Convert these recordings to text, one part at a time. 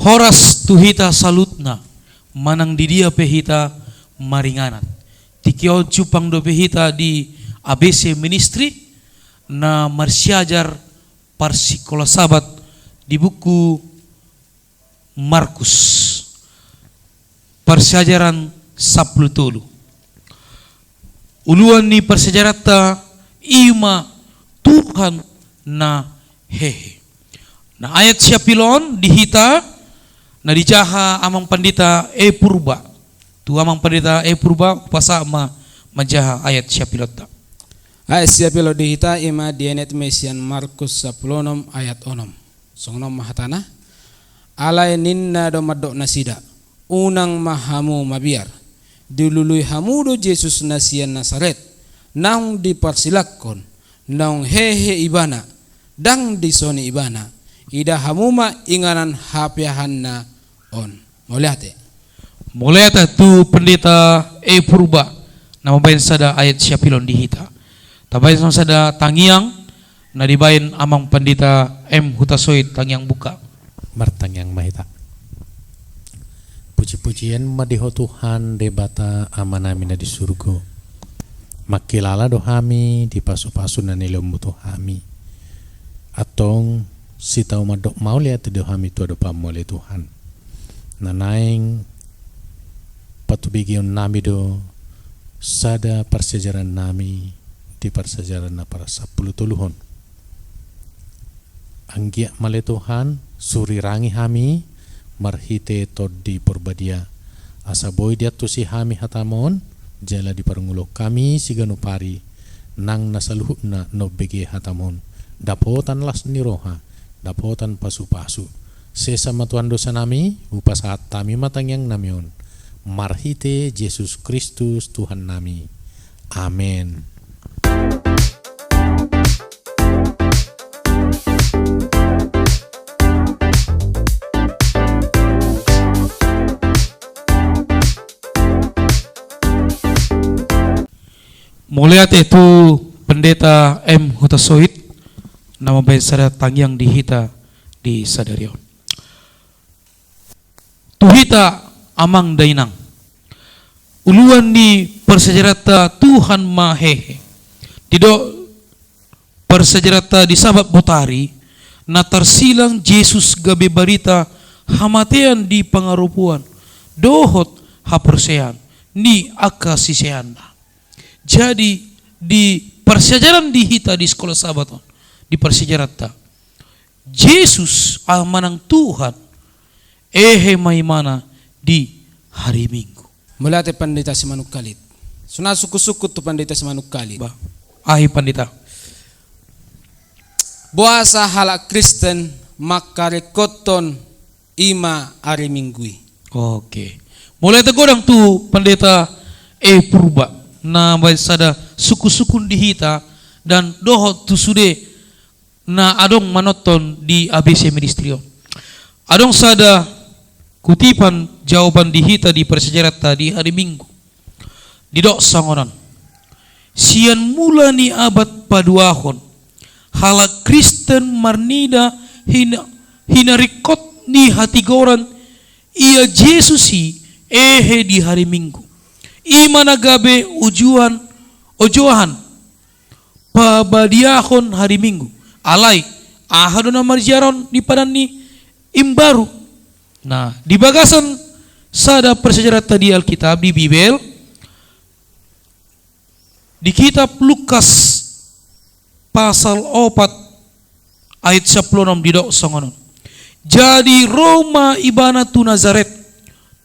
Horas tuhita salutna manang di dia pehita maringanan. Tikio cupang do pehita di ABC Ministry na marsiajar parsikola sabat di buku Markus. Persejaran 10. Uluan ni persejarata ima Tuhan na hehe. Na ayat siapilon dihita na dijaha amang pandita purba. Tu amang pandita purba pasama majaha ayat siapilota. Ayat siapilo dihita ima dienet mesian Markus 10 ayat 6. Songnom mahatana alai ninna do madok nasida unang mahamu mabiar dilului hamudo Yesus nasian Nasaret naung dipersilakon naung hehe ibana dang disoni ibana ida hamuma inganan hapiahanna on. Mulai tu pendeta purba nama bain sada ayat siapilon dihita tabain sama sada tangiang na dibain amang pendeta Hutasoid tangiang buka martangiang mahita. Puji-pujian madiho Tuhan debata amanami na di surga. Makilala do hami di pasu-pasu na nilombu to hami. Atong sitaw madok mau lihat do hami tu ada pamole Tuhan. Nanaing patubigyon nami do sada persejaran nami di persejaran na para 10 tuluhon. Anggia male Tuhan surirangi hami marhite todi porbadia asa boy dia tu si hami hatamon jala di parungulo kami sigano pari nang nasaluhna no bege hatamon dapotan las niroha dapotan pasu-pasu sesama Tuhan dosa nami upasat tami matang yang namion marhite Yesus Kristus Tuhan nami. Amin. Muliat itu pendeta Hutasoid nama baik sada tangiang dihita di sadarion. Tuhita amang dainang. Uluan di persejarata Tuhan mahehe. Tidak persejarata di sahabat botari na tersilang Yesus gabe barita hamatean di pangarupuan dohot hapersean ni akasisean. Jadi di persejarah dihita di sekolah sahabat di persejarah Yesus amanang Tuhan maimana di hari Minggu. Mulate pandita si manuk kalit. Suna suku-suku tu pandita si manuk kalit. Pandita. Buasa halak Kristen makarekoton ima hari Minggu. Oke. Mulai tegodang tu pendeta purba na sada suku-suku dihita dan dohot tu sude na adong manoton di ABC Ministry. Adong sada kutipan jawaban dihita di persejarah di hari Minggu. Didok sangonan. Sian mula ni abad paduahon halak Kristen marnida hinarikot ni hatigoran ia Yesusi di hari Minggu. Imana gabe ojohan pabadiahon hari Minggu alai ahado na marjaron di padan ni imbaru. Nah di bagasan sada persejarah tadi Alkitab di Bibel di kitab Lukas pasal 4 ayat 16 didok songonon. Jadi Roma ibana tu Nazaret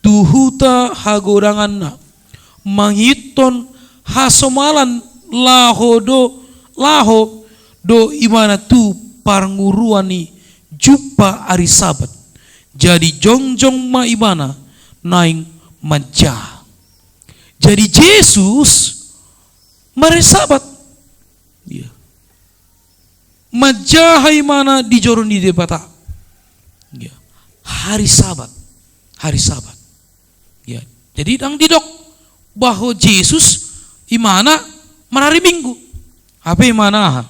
tuhuta hagodangan na manghiton hasomalan laho do imana tu parnguruani jupa ari sabat jadi jongjong ma imana naing majah jadi Yesus mare sabat ya majah imana di joron di debata ya hari sabat ya jadi dang didok bahwa Yesus imana menari Minggu. Apa imana?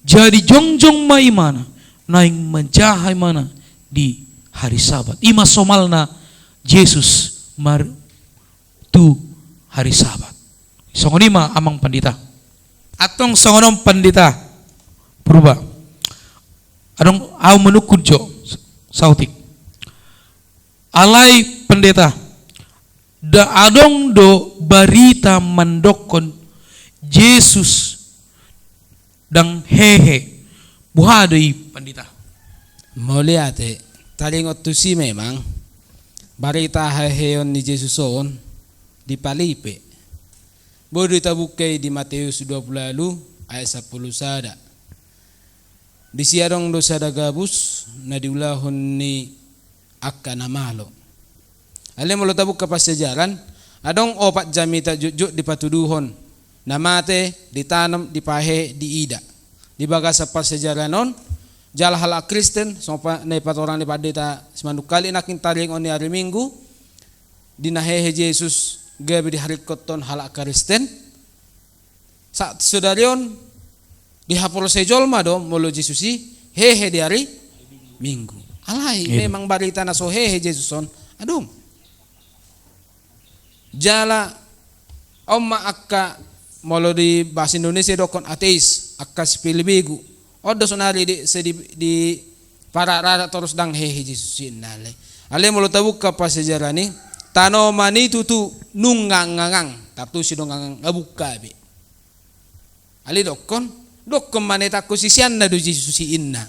Jadi jongjong ma imana naing menjahai mana di hari Sabat. Ima somalna Yesus tu hari Sabat. Songonima amang pandita. Atong songonom pandita purba. Adong au menukun jo sautik. Alai pendeta. Da adong do barita mandokon Yesus dang hehe buhadai pandita. Moliate talingot tu si memang barita heheon ni Yesuson di palipe. Bodo tabukai di Matius 20 ayat 10 sada. Di siarong do sada gabus na diulahon ni akka namalo. Ale mo tabuk ka pasyajaran adong opat jamita jujuk di patuduhon namate ditanam dipahe diida. Di baga sa pasyajaranon jala hala Kristen sopa na patorang ni padeta semandukali nakin taling on ni hari Minggu dinahehe Yesus gabi di hari koton hala Kristen saat sudarion di hapol sejolma do molo Yesusi hehe di hari Minggu. Alai memang barita na so hehe Yesuson adong jala omma akka molo di bahasa Indonesia dokon ateis akka spilibigu odo sonari di para rara terus dang hehe Yesusin nale ale molo tabuk ka pasejarani tanoman itu tu nungangangang tatu si dongangang abuka be ali dokon maneta ko sisian na do Yesusin na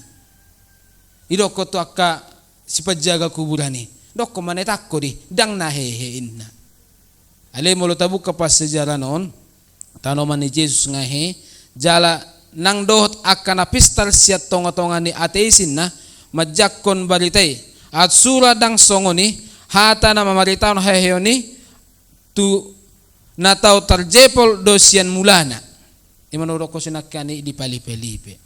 idokko to akka si penjaga kuburani dokko maneta ko di dang na hehe inna ale molo tabuk ka pasejaranon tanoman ni Yesus ngahe jala nang dohot akan apistal siat tonga-tonga ni ateisin na majakon balitay at sura dang songoni hata na mamaritaon heheoni tu natau tarjepol dosian mulana imanuro ko sinakani di palipe-lipe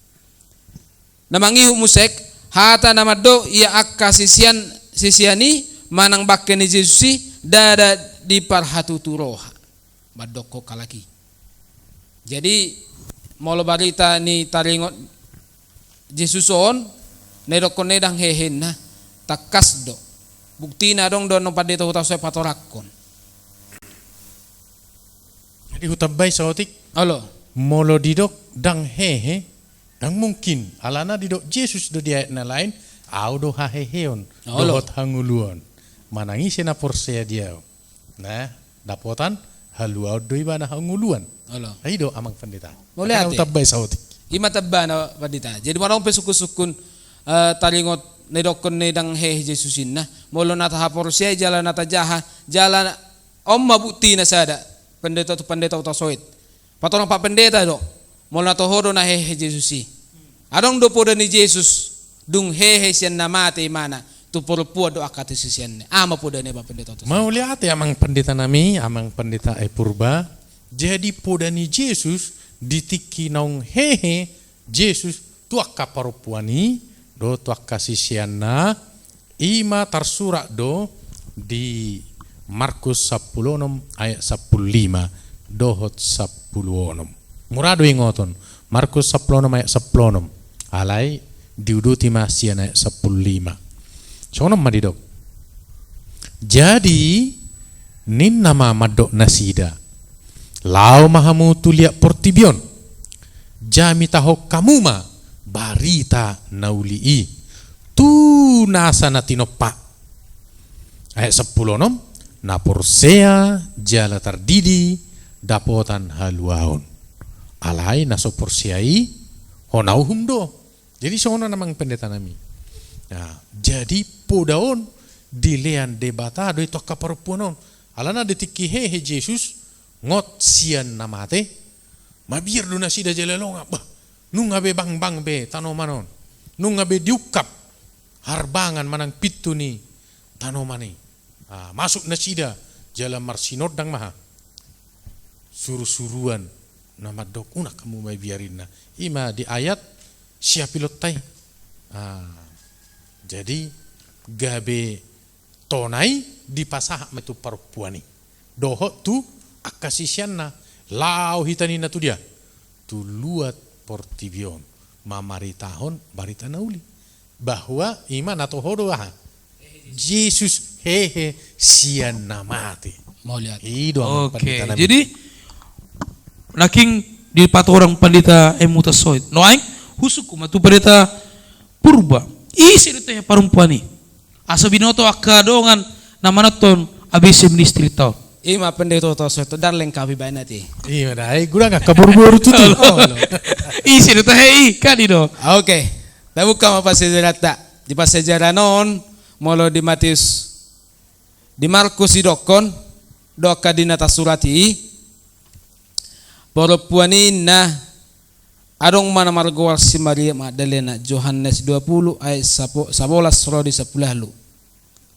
namangihu musek hata na maddo ia akka sisiani manang bakke ni Yesusi dada di parhatuturoha madoko kalaki. Jadi molo barita ni taringot Yesuson nedokon nedang hehen na takas do bukti na dong don padeta huta soe patorakon. Jadi hutabay sa otik Alo molo didok dang hehe dang mungkin alana didok Yesus do dia na lain au do haheheon dohot hanguluan manangi sena porsea dia nah dapotan haluau do ibana hanguluan alo aido amang pendeta boleh ate hutabay sa otik ima tabba na padita jadi marong pesukun talingot nedokon nedang hehe Yesusin na molo nata ha porsea jala nata jaha jala omma bukti na sada pendeta tu pendeta utasoit patorang pak pendeta do molo nata hodo na hehe Yesusi adong do poda ni Yesus dung hehe sian namate mana tu porpua do akati sisian ama poda ne pak pendeta utasoit mau lihat ya amang pendeta nami amang pendeta purba jadi poda ni Yesus ditiki naung hehe Yesus tuak kaparupuani do tuak kasisianna ima tersurat do di Markus 10 ayat 15 dohot 10 murado ingoton Markus 10 ayat 10 alai diuduti masian ayat 15 sono madidok jadi nin nama madok nasida lau mahamu tulia portibion jami tahok kamuma barita naulii tu nasa natinopa ayat 10 nom na porsea jala tardidi dapotan haluaon alai naso porsiai honauhum do jadi sono namang pendeta nami nah, jadi podaon dilean debata do itu kaparupunon alana detiki hehe Yesus ngot sian namate mabir do nasida jalalonga bah nunga be bang be tanomanon nunga be diukap harbangan manang pitu ni tanomani masuk nasida jalan marsinot dang maha suruh-suruan nama dok unak kamu mai biarin na ima di ayat siapilot tai jadi gabe tonai dipasah metu perempuani dohot tu akasisianna lau hitanina tu dia tu luat portibion mamari tahun barita nauli bahwa iman atau hodo Yesus hehe sian namate. Mau lihat. Ido ang Oke, pandita namin. jadi naking di patorang pandita emutasoid. No aing husuk matu pandita purba. Isi itu ya perempuan ini. Asa binoto akadongan namanaton abis ministry tau. Ima pendeta to so to darling kabi banati. Iya dai, gura nggak kabur-buru tuh. Isi itu hei kadido. Oke. Tabuka apa sejarah tak? Di pas sejarah non molo di Matius di Markus idokon doka dinata surati perempuan na adong mana margowar si Maria Magdalena Yohanes 20 ayat 11 rodi 10.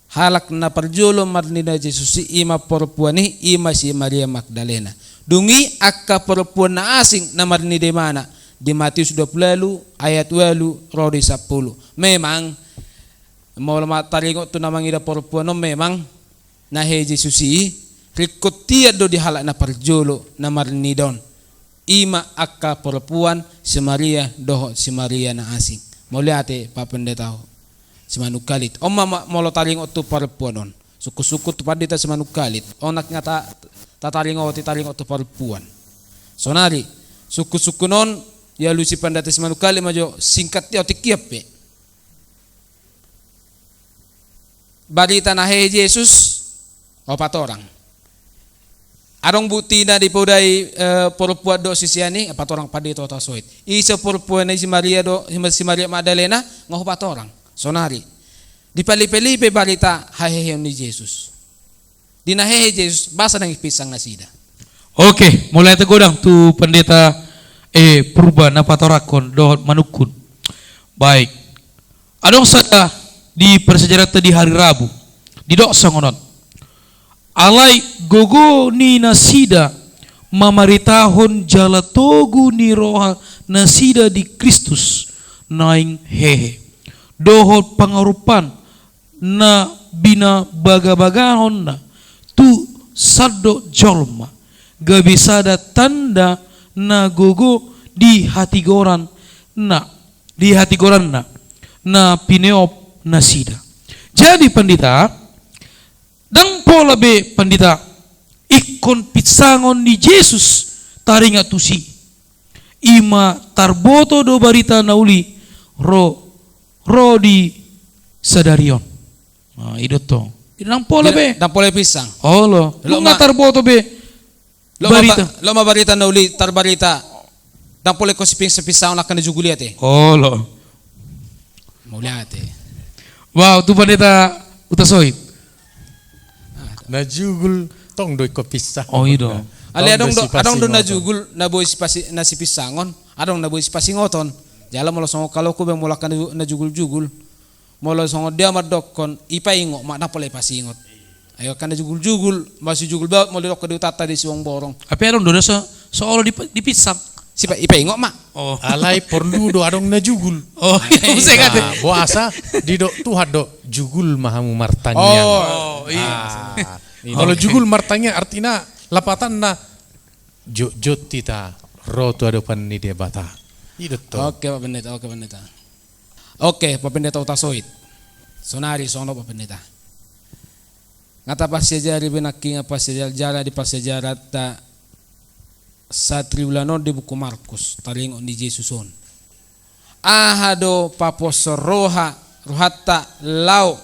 Halak na parjulo marnina Jesus si ima perempuan ni ima si Maria Magdalena. Dungi akka perempuan na asing na marnide mana di Matius 20 ayat 20 rodi 10. Memang mau mataringo tu namang ida perempuan no memang na he Jesus si rikotia do di halak na parjulo na marnidon. Ima akka perempuan si Maria doho si Maria na asing. Mau lihat papendeta si manukalit. Mama molo taring otu perempuan. Suku-suku tu pandita si manukalit. Onak nga tataring otu perempuan. Sonari suku-suku non ya lusi pandita si manukalit majo singkat dia otikiap pe. Barita na he Jesus opat orang. Arong butina di podai perempuan do sisiani empat orang pandita tasoit. Isa perempuan si Maria si Maria Magdalena ngopat orang. Sonari di pali-pali barita hahehe ni Jesus. Di nahehe Jesus basa ng pisang nasida. Oke, mulai tegodang tu pendeta purba na patorakon dohot manukun. Baik. Adong sada di persejarah di hari Rabu di dok sangonon. Alai gogo ni nasida mamaritahon jalatogu ni roha nasida di Kristus naing hehe. Dohot pangarupan na bina baga-bagahon na tu saddo jolma gabisada tanda na gogo di hati goran na pineop na sida. Jadi pandita dang pola be pandita ikon pitsangon di Jesus taringa tusi ima tarboto do barita nauli Rodi sadarion. Nah, itu to. Nang pola be. Nang pola pisang. Oh lo. Lu ngatar boto be. Barita. Loma barita na uli tar barita. Nang pola ko si pisang na kana juguli ate. Oh lo. Muli ate. Wow, tu pandeta utasoit. Najugul tong doy ko pisa. Oh ido. Ali adong do najugul na boy si pisangon. Adong na boy si pasingoton. Jala molo songo kalau ko be mula kan na jugul-jugul. Molo songo dia madokon ipaingo mak na pole pasingot. Ayo kan na jugul-jugul masih jugul ba molo ko di tata di siwang borong. Apa adong do soolo di pisang. Sipa ipaingo mak. Oh. Alai perlu do adong najugul. Oh, saya kata. Bo asa di do tuhat do jugul mahamu martanya. Oh, iya. Kalau jugul martanya artinya lapatan na jot tita roto adopan ni dia bata. Oke Pak Pendeta. Oke Pak Pendeta utasoit. Sonari sono Pak Pendeta. Ngata pas sejarah benaking apa sejarah di pas sejarah ta sa triwulano di buku Markus taringon di Jesuson. Ahado papos rohata lau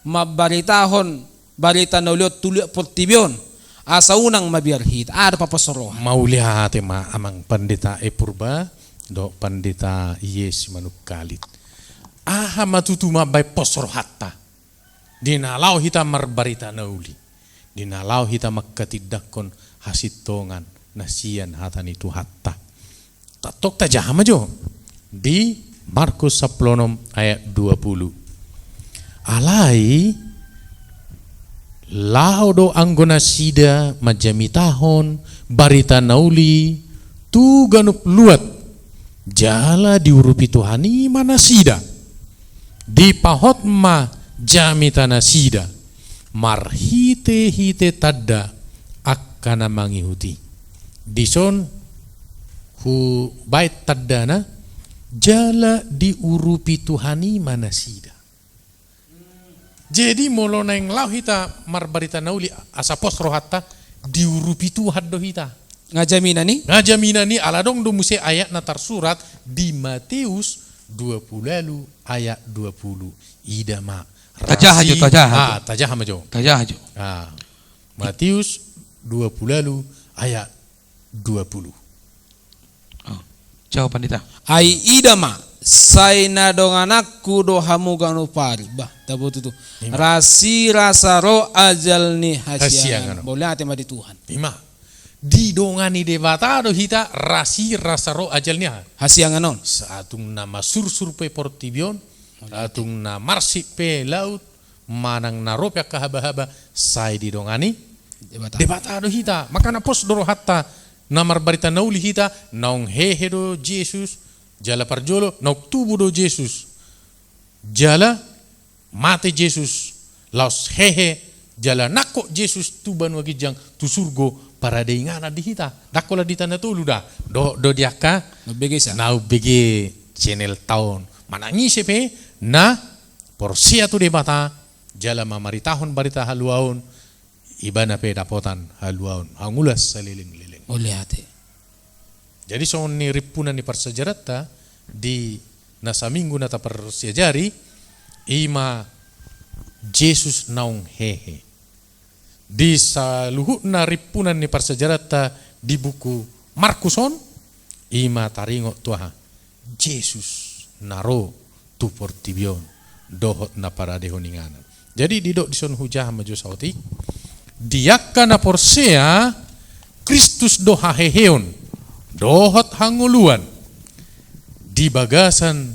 mabaritahon barita nauliot tuliot portibion asa unang mabiarhit. Ada papos roha. Maulihat amang pandita purba do pandita Yes manukalit. Aha matutuma bay posor hatta. Dinalau hita marbarita nauli. Dinalau hita makkatidakon hasitongan nasian hatan itu hatta. Tatok tajama jo. Di Markus 10 ayat 20. Alai laudo anggona sida majamitahon barita nauli tu ganup luat jala diurupi Tuhani mana sida di pahot ma jamitana sida marhite tadda akkana mangihuti dison hu bait taddana jala diurupi Tuhani mana sida Jadi molo nang lau hita marbarita nauli asa pos rohatta diurupi tu haddo hita. Ngajamina ni Ngajamina ni aladong do muse ayat na tersurat di Matius 20 ayat 20. Idama. Tajah aja, tajah aja. Tajah majo. Tajah aja. Matius 20 ayat 20. Jawab pandita. ai idama sai na dong anakku do hamu ganu pari bah tabu tu rasi rasa ro ajal ni hasiangan boleh ate madi Tuhan Ima. Di dongani debata do hita rasi rasaro ajalnya. hasiangan non Saatung nama sursur pe portibion, saatung na marsi pe laut, manang na ropya kahaba-haba, sai di dongani debata do hita. Maka na pos doro hatta namar barita nauli hita naung hehe do Jesus jala parjolo nauk tubu do Jesus jala mate Jesus laos hehe jala nako Jesus tuban wagijang tu surgo para deingana di hita dakola di tanda tulu da do diaka no begesa nau bege channel tahun manangi sepe na porsia tu debata jala mamaritahon barita haluaon ibana pe dapotan haluaon angulas saliling-liling. boleh ate Jadi soon ni ripunan ni parsajarata di nasa minggu nata persajari ima Jesus naung hehe. Di saluhut na ripunan ni parsajarata di buku Markuson ima taringo tuaha Jesus naro tu portibion dohot na parade honingana. Jadi didok dison hujah maju sauti diakka na porsea Kristus doha heheon dohot hanguluan di bagasan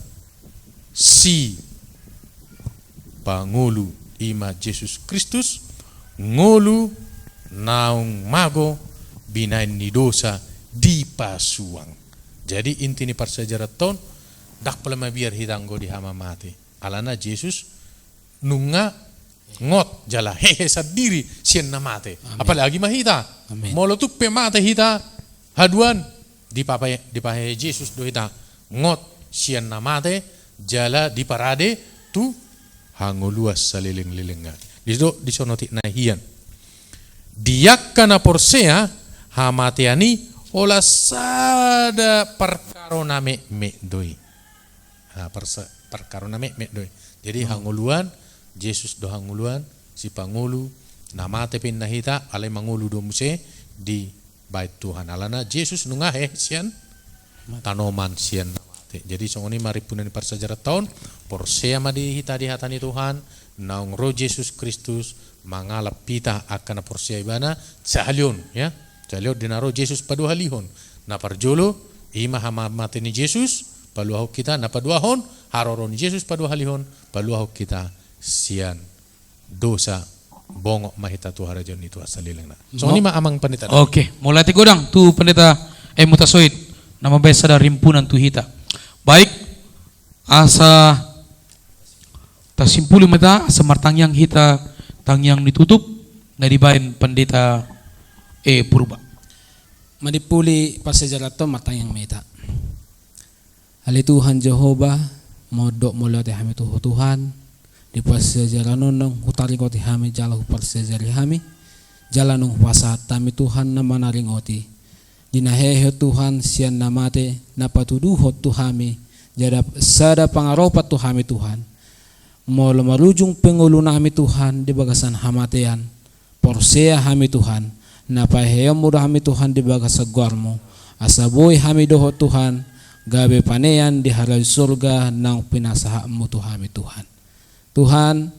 si Pangulu ima Yesus Kristus ngulu naung mago binain ni dosa di pasuang. Jadi inti ni parsajarat ton dak pelama biar hitanggo di hama mati. Alana Yesus nunga ngot jala hehe sadiri sien na mate. Apalagi mahita. Amin. Molotuk pe mate hita haduan di papai Yesus do hita ngot sien na mate jala di parade tu hanguluas saliling-lilingan. Di sonoti na hian. Diakka na porsea hamatiani ola sada perkaro name me doi. Perkaro name me doi. Jadi hanguluan Yesus do hanguluan si Pangulu namate pin nahita alay mangulu do muse di bait Tuhan alana Yesus nungahe sian tanoman sian namate. Jadi songoni maripunan parsajarat tahun porsea madi hita di hatani Tuhan naung roh Yesus Kristus mangalap pita akan porsea ibana sahalion ya sahalion dinaro Yesus padu halihon na parjolo ima hama mate ni Yesus paluahok kita na paduahon haroron Yesus padu halihon paluahok kita sian dosa bongok mahita tu harajon itu asalilang na. So ini amang pendeta. Oke, mulai tigodang tu pendeta mutasoid nama baik sadar rimpunan tu hita. Baik asa tasimpuli meta semartang yang hita tang yang ditutup dari bain pendeta purba. Madipuli parsajarat to matang yang meta. Ali Tuhan Jehovah modok mulia hami Tuhan di parsajaran nong hutaringoti hami jalahu parsajari hami jalanung wasat tami Tuhan nama naringoti dinahehe Tuhan sian namate napatuduhot tuhami jada sada pangaropat tuhami Tuhan molo marujung pengulu nami Tuhan di bagasan hamatean porsea hami Tuhan napaheyam mudah hami Tuhan di bagasa guarmo asaboy hami dohot Tuhan gabe panean di harai surga nang pinasahamu tuhami Tuhan Tuhan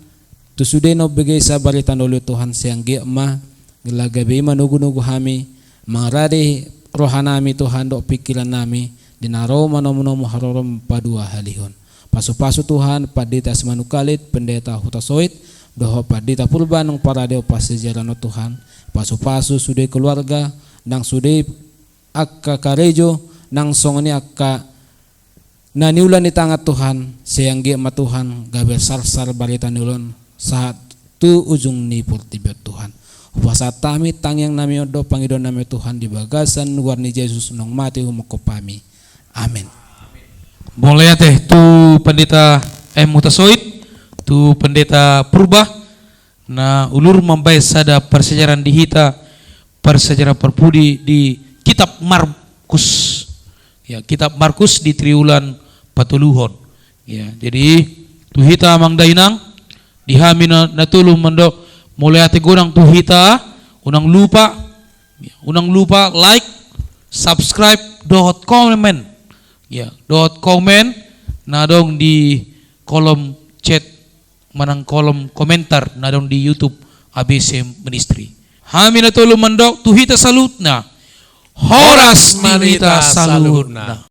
tu sudah no bagi sabaritan oleh Tuhan siang giama gelagabe manugu-nugu hami mangrade rohanami Tuhan dok pikiran nami dinaro manomu harorom padua halihon pasu-pasu Tuhan padita semanukalit pendeta hutasoid doho padita purba nang paradeo pasejaran Tuhan pasu-pasu sudah keluarga nang sudah akka karejo nang songoni akka naniulan ni tangat Tuhan sayanggi ma Tuhan gaber sar barita niulon saat tu ujung ni purtibiot Tuhan upasa tami tangyang nami odo pangidon nami Tuhan di bagasan luar ni Yesus nong mati humokopami amin. Boleh teh tu pendeta mutasoid tu pendeta Purba na ulur membaik sada persejarah di hita persejarah perpudi di kitab Markus. Ya, kitab Markus di triulan patuluhon. Ya, jadi tu hita mang dainang dihamina natulung mendok mulai ati gunang tu hita unang lupa like, subscribe, comment. Ya, comment na dong di kolom chat manang kolom komentar na dong di YouTube ABC Ministry. Hamina tulu mandok tuhita salutna. Horas manita salutna.